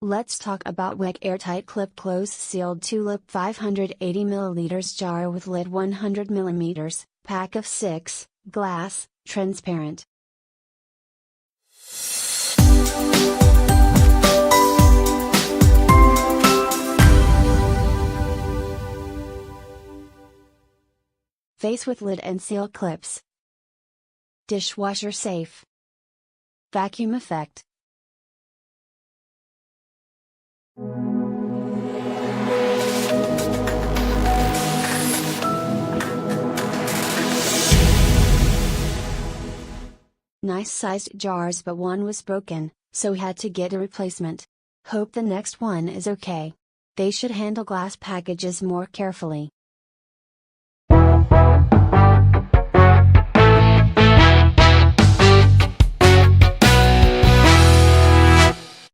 Let's talk about Weck Airtight Clip Close Sealed Tulip 580 ml jar with lid 100 mm, pack of 6, glass, transparent. Vase with lid and seal clips. Dishwasher safe. Vacuum effect. Nice sized jars, but one was broken, so had to get a replacement. Hope the next one is okay. They should handle glass packages more carefully.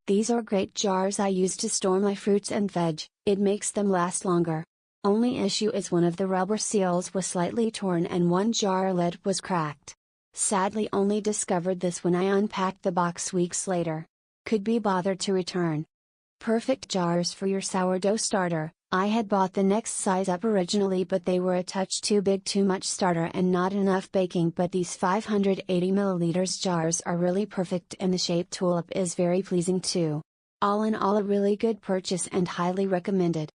These are great jars I use to store my fruits and veg. It makes them last longer. Only issue is one of the rubber seals was slightly torn and one jar lid was cracked. Sadly only discovered this when I unpacked the box weeks later. Could be bothered to return. Perfect jars for your sourdough starter. I had bought the next size up originally, but they were a touch too big, too much starter and not enough baking, but these 580 ml jars are really perfect and the shape Tulip is very pleasing too. All in all, a really good purchase and highly recommended.